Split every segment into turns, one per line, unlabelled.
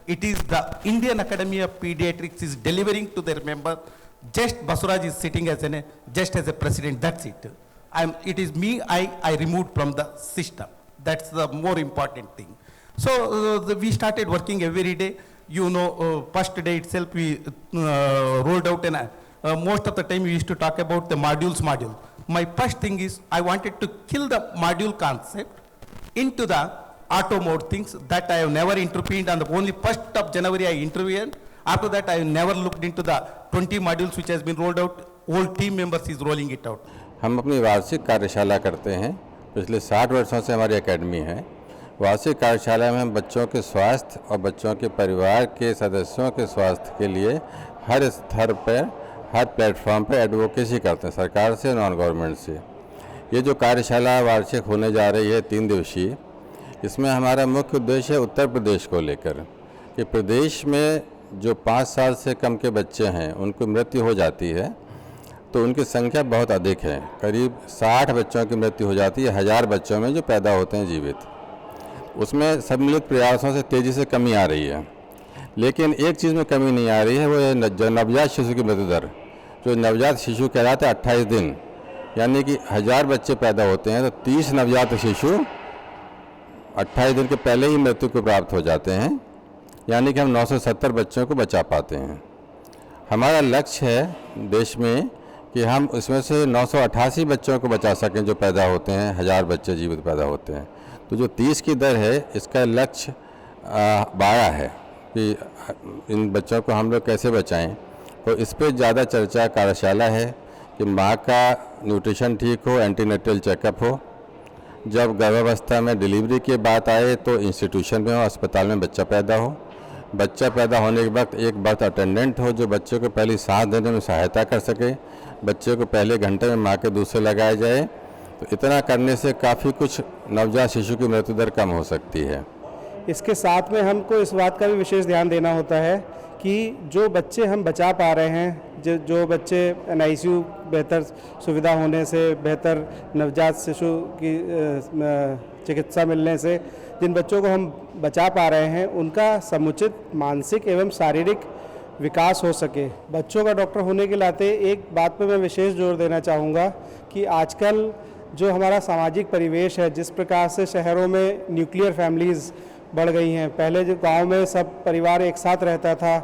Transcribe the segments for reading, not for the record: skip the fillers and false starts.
it is the Indian Academy of Pediatrics is delivering to their member. Just Basuraj is sitting as just as a president, that's it. It is me, I removed from the system. That's the more important thing. So we started working every day. You know, first day itself we rolled out and most of the time we used to talk about the module. My first thing is I wanted to kill the module concept into the auto mode things that I have never intervened. On the only 1st of January I intervened. After that I never looked into the 20 modules which has been rolled out. Whole team members is rolling it out.
हम अपनी वार्षिक कार्यशाला करते हैं। पिछले 60 वर्षों से हमारी एकेडमी है। वार्षिक कार्यशाला में हम बच्चों के स्वास्थ्य और बच्चों के परिवार के सदस्यों के स्वास्थ्य के लिए हर स्तर पर, हर प्लेटफॉर्म पर एडवोकेसी करते हैं, सरकार से, नॉन गवर्नमेंट से। ये जो कार्यशाला वार्षिक होने जा रही है 3 दिवसीय, इसमें हमारा मुख्य उद्देश्य है उत्तर प्रदेश को लेकर कि प्रदेश में जो 5 साल से कम के बच्चे हैं उनको मृत्यु हो जाती है तो उनकी संख्या बहुत अधिक है। करीब 60 बच्चों की मृत्यु हो जाती है 1000 बच्चों में जो पैदा होते हैं जीवित। उसमें सम्मिलित प्रयासों से तेज़ी से कमी आ रही है, लेकिन एक चीज़ में कमी नहीं आ रही है, वो है जो नवजात शिशु की मृत्यु दर। जो नवजात शिशु कहलाता है 28 दिन, यानी कि 1000 बच्चे पैदा होते हैं तो 30 नवजात शिशु 28 दिन के पहले ही मृत्यु को प्राप्त हो जाते हैं, यानी कि हम 970 बच्चों को बचा पाते हैं। हमारा लक्ष्य है देश में कि हम इसमें से 988 बच्चों को बचा सकें जो पैदा होते हैं, 1000 बच्चे जीवित पैदा होते हैं। तो जो 30 की दर है इसका लक्ष्य 12 है कि इन बच्चों को हम लोग कैसे बचाएं। तो इस पर ज़्यादा चर्चा कार्यशाला है कि माँ का न्यूट्रिशन ठीक हो, एंटीनेटल चेकअप हो, जब गर्भावस्था में डिलीवरी की बात आए तो इंस्टीट्यूशन में हो, अस्पताल में बच्चा पैदा हो, बच्चा पैदा होने के वक्त एक बर्थ अटेंडेंट हो जो बच्चे को पहली सांस देने में सहायता कर सके, बच्चे को पहले घंटे में माँ के दूध से लगाया जाए। तो इतना करने से काफ़ी कुछ नवजात शिशु की मृत्यु दर कम हो सकती है।
इसके साथ में हमको इस बात का भी विशेष ध्यान देना होता है कि जो बच्चे हम बचा पा रहे हैं, जो बच्चे NICU बेहतर सुविधा होने से, बेहतर नवजात शिशु की चिकित्सा मिलने से जिन बच्चों को हम बचा पा रहे हैं उनका समुचित मानसिक एवं शारीरिक विकास हो सके। बच्चों का डॉक्टर होने के नाते एक बात पर मैं विशेष जोर देना चाहूँगा कि आजकल जो हमारा सामाजिक परिवेश है, जिस प्रकार से शहरों में न्यूक्लियर फैमिलीज़ बढ़ गई हैं, पहले जो गांव में सब परिवार एक साथ रहता था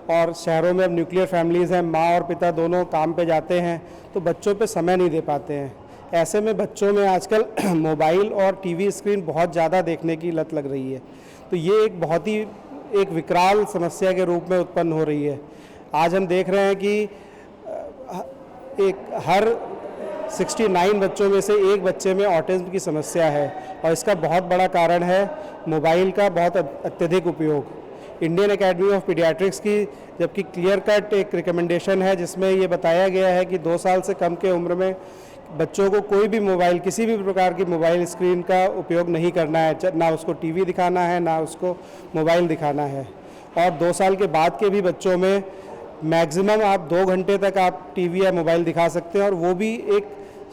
और शहरों में अब न्यूक्लियर फैमिलीज़ हैं, माँ और पिता दोनों काम पे जाते हैं तो बच्चों पे समय नहीं दे पाते हैं। ऐसे में बच्चों में आजकल मोबाइल और टीवी स्क्रीन बहुत ज़्यादा देखने की लत लग रही है। तो ये एक बहुत ही एक विकराल समस्या के रूप में उत्पन्न हो रही है। आज हम देख रहे हैं कि एक हर 69 बच्चों में से एक बच्चे में ऑटिज्म की समस्या है और इसका बहुत बड़ा कारण है मोबाइल का बहुत अत्यधिक उपयोग। इंडियन एकेडमी ऑफ पीडियाट्रिक्स की जबकि क्लियर कट एक रिकमेंडेशन है जिसमें ये बताया गया है कि 2 साल से कम के उम्र में बच्चों को कोई भी मोबाइल, किसी भी प्रकार की मोबाइल स्क्रीन का उपयोग नहीं करना है, ना उसको टीवी दिखाना है ना उसको मोबाइल दिखाना है। और 2 साल के बाद के भी बच्चों में मैक्सिमम आप 2 घंटे तक आप टीवी या मोबाइल दिखा सकते हैं और वो भी एक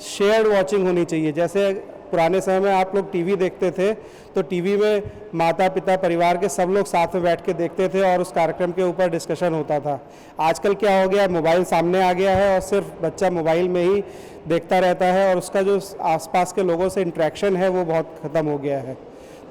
शेयर्ड वॉचिंग होनी चाहिए। जैसे पुराने समय में आप लोग टीवी देखते थे तो टीवी में माता पिता परिवार के सब लोग साथ में बैठ के देखते थे और उस कार्यक्रम के ऊपर डिस्कशन होता था। आजकल क्या हो गया, मोबाइल सामने आ गया है और सिर्फ बच्चा मोबाइल में ही देखता रहता है और उसका जो आसपास के लोगों से इंटरेक्शन है वो बहुत ख़त्म हो गया है।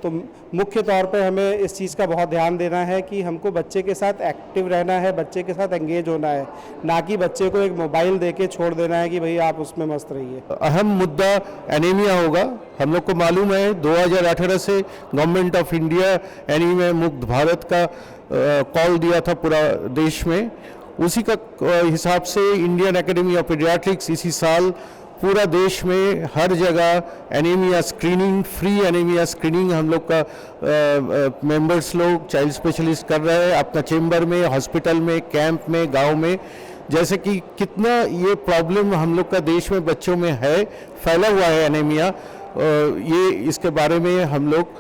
तो मुख्य तौर पे हमें इस चीज़ का बहुत ध्यान देना है कि हमको बच्चे के साथ एक्टिव रहना है, बच्चे के साथ एंगेज होना है, ना कि बच्चे को एक मोबाइल देके छोड़ देना है कि भाई आप उसमें मस्त रहिए।
अहम मुद्दा एनीमिया होगा। हम लोग को मालूम है 2018 से गवर्नमेंट ऑफ इंडिया एनीमिया मुक्त भारत का कॉल दिया था पूरा देश में। उसी का हिसाब से इंडियन एकेडमी ऑफ पीडियाट्रिक्स इसी साल पूरा देश में हर जगह anaemia screening, free anaemia screening हम लोग का मेंबर्स लोग चाइल्ड स्पेशलिस्ट कर रहे हैं अपना चेंबर में, हॉस्पिटल में, कैंप में, गांव में। जैसे कि कितना ये प्रॉब्लम हम लोग का देश में बच्चों में है, फैला हुआ है एनीमिया, ये इसके बारे में हम लोग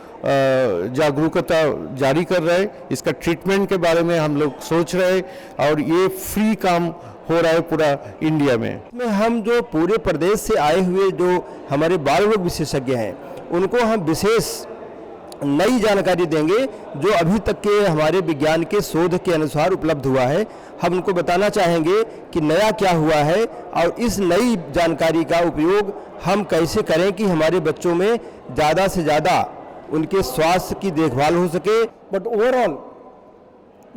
जागरूकता जारी कर रहे हैं। इसका ट्रीटमेंट के बारे में हम लोग सोच रहे हैं और ये फ्री काम हो रहा है पूरा इंडिया में।
हम जो पूरे प्रदेश से आए हुए जो हमारे बाल रोग विशेषज्ञ हैं उनको हम विशेष नई जानकारी देंगे जो अभी तक के हमारे विज्ञान के शोध के अनुसार उपलब्ध हुआ है। हम उनको बताना चाहेंगे कि नया क्या हुआ है और इस नई जानकारी का उपयोग हम कैसे करें कि हमारे बच्चों में ज़्यादा से ज़्यादा उनके स्वास्थ्य की देखभाल हो सके।
But overall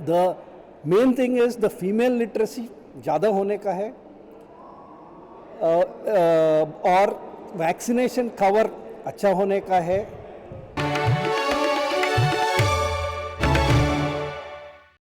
the main thing is the female literacy ज़्यादा होने का है और वैक्सीनेशन कवर अच्छा होने का है।